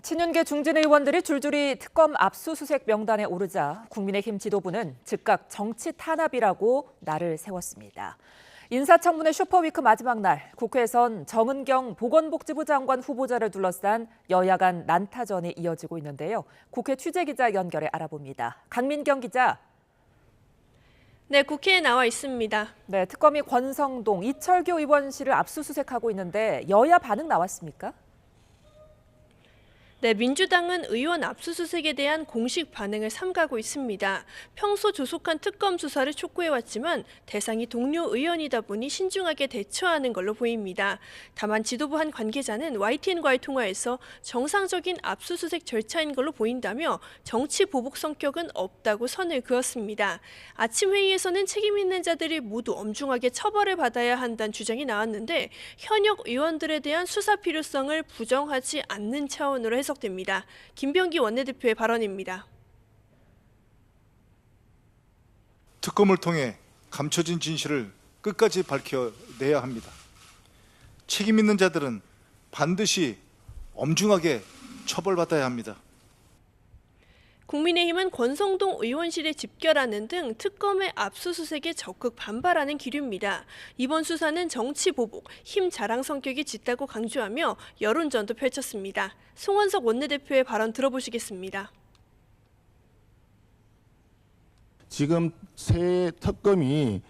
친윤계 중진 의원들이 줄줄이 특검 압수수색 명단에 오르자 국민의힘 지도부는 즉각 정치 탄압이라고 날을 세웠습니다. 인사청문회 슈퍼위크 마지막 날 국회에선 정은경 보건복지부 장관 후보자를 둘러싼 여야 간 난타전이 이어지고 있는데요. 국회 취재기자 연결해 알아봅니다. 강민경 기자. 네, 국회에 나와 있습니다. 네, 특검이 권성동, 이철규 의원실을 압수수색하고 있는데 여야 반응 나왔습니까? 네, 민주당은 의원 압수수색에 대한 공식 반응을 삼가고 있습니다. 평소 조속한 특검 수사를 촉구해왔지만 대상이 동료 의원이다 보니 신중하게 대처하는 걸로 보입니다. 다만 지도부 한 관계자는 YTN과의 통화에서 정상적인 압수수색 절차인 걸로 보인다며 정치 보복 성격은 없다고 선을 그었습니다. 아침 회의에서는 책임 있는 자들이 모두 엄중하게 처벌을 받아야 한다는 주장이 나왔는데 현역 의원들에 대한 수사 필요성을 부정하지 않는 차원으로 해석됩니다. 김병기 원내대표의 발언입니다. 특검을 통해 감춰진 진실을 끝까지 밝혀내야 합니다. 책임 있는 자들은 반드시 엄중하게 처벌받아야 합니다. 국민의힘은 권성동 의원실에 집결하는 등 특검의 압수수색에 적극 반발하는 기류입니다. 이번 수사는 정치 보복, 힘 자랑 성격이 짙다고 강조하며 여론전도 펼쳤습니다. 송원석 원내대표의 발언 들어보시겠습니다. 지금 새 특검이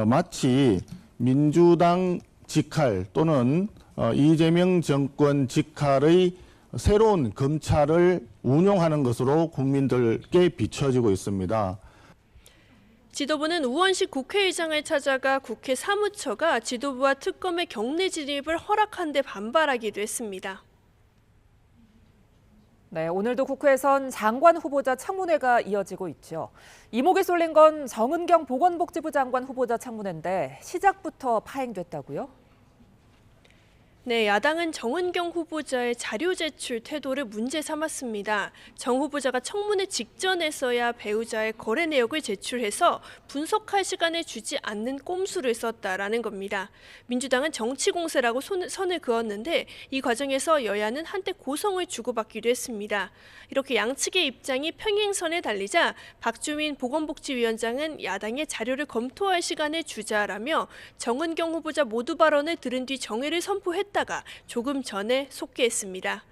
마치 민주당 직할 또는 이재명 정권 직할의 새로운 검찰을 운용하는 것으로 국민들께 비춰지고 있습니다. 지도부는 우원식 국회의장을 찾아가 국회 사무처가 지도부와 특검의 경내 진입을 허락한 데 반발하기도 했습니다. 네, 오늘도 국회에선 장관 후보자 청문회가 이어지고 있죠. 이목이 쏠린 건 정은경 보건복지부 장관 후보자 청문회인데 시작부터 파행됐다고요? 네, 야당은 정은경 후보자의 자료 제출 태도를 문제 삼았습니다. 정 후보자가 청문회 직전에서야 배우자의 거래 내역을 제출해서 분석할 시간을 주지 않는 꼼수를 썼다라는 겁니다. 민주당은 정치 공세라고 선을 그었는데 이 과정에서 여야는 한때 고성을 주고받기도 했습니다. 이렇게 양측의 입장이 평행선에 달리자 박주민 보건복지위원장은 야당의 자료를 검토할 시간을 주자라며 정은경 후보자 모두 발언을 들은 뒤 정회를 선포했다가 조금 전에 속개했습니다.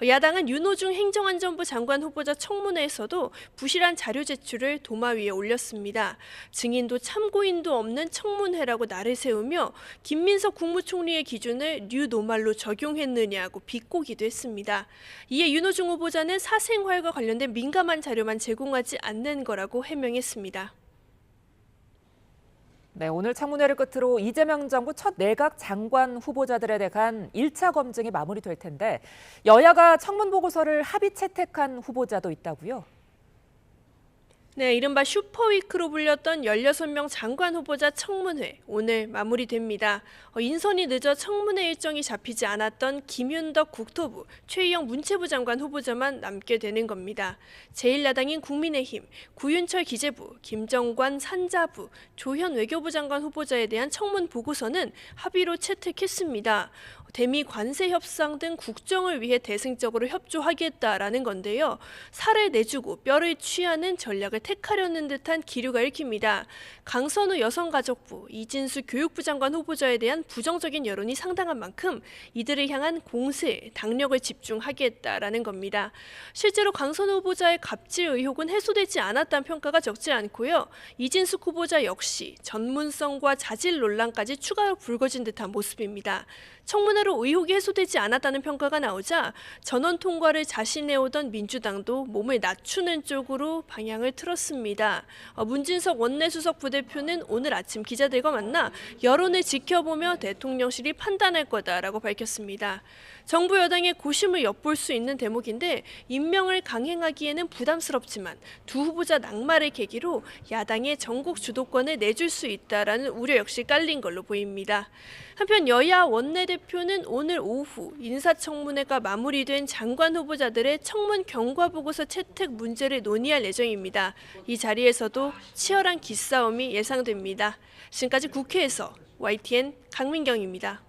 야당은 윤호중 행정안전부 장관 후보자 청문회에서도 부실한 자료 제출을 도마 위에 올렸습니다. 증인도 참고인도 없는 청문회라고 날을 세우며 김민석 국무총리의 기준을 뉴노멀로 적용했느냐고 비꼬기도 했습니다. 이에 윤호중 후보자는 사생활과 관련된 민감한 자료만 제공하지 않는 거라고 해명했습니다. 네, 오늘 청문회를 끝으로 이재명 정부 첫 내각 장관 후보자들에 대한 1차 검증이 마무리될 텐데 여야가 청문 보고서를 합의 채택한 후보자도 있다고요? 네, 이른바 슈퍼위크로 불렸던 16명 장관 후보자 청문회 오늘 마무리됩니다. 인선이 늦어 청문회 일정이 잡히지 않았던 김윤덕 국토부, 최희영 문체부 장관 후보자만 남게 되는 겁니다. 제1야당인 국민의힘, 구윤철 기재부, 김정관 산자부, 조현 외교부 장관 후보자에 대한 청문 보고서는 합의로 채택했습니다. 대미 관세 협상 등 국정을 위해 대승적으로 협조하겠다라는 건데요. 살을 내주고 뼈를 취하는 전략을 택하려는 듯한 기류가 읽힙니다. 강선우 여성가족부, 이진수 교육부 장관 후보자에 대한 부정적인 여론이 상당한 만큼 이들을 향한 공세, 당력을 집중하겠다라는 겁니다. 실제로 강선우 후보자의 갑질 의혹은 해소되지 않았다는 평가가 적지 않고요. 이진숙 후보자 역시 전문성과 자질 논란까지 추가로 불거진 듯한 모습입니다. 청문회로 의혹이 해소되지 않았다는 평가가 나오자 전원 통과를 자신해오던 민주당도 몸을 낮추는 쪽으로 방향을 틀었습니다. 문진석 원내수석 부대표는 오늘 아침 기자들과 만나 여론을 지켜보며 대통령실이 판단할 거다라고 밝혔습니다. 정부 여당의 고심을 엿볼 수 있는 대목인데 임명을 강행하기에는 부담스럽지만 두 후보자 낙마를 계기로 야당의 전국 주도권을 내줄 수 있다라는 우려 역시 깔린 걸로 보입니다. 한편 여야 원내대표는 오늘 오후 인사청문회가 마무리된 장관 후보자들의 청문 경과보고서 채택 문제를 논의할 예정입니다. 이 자리에서도 치열한 기싸움이 예상됩니다. 지금까지 국회에서 YTN 강민경입니다.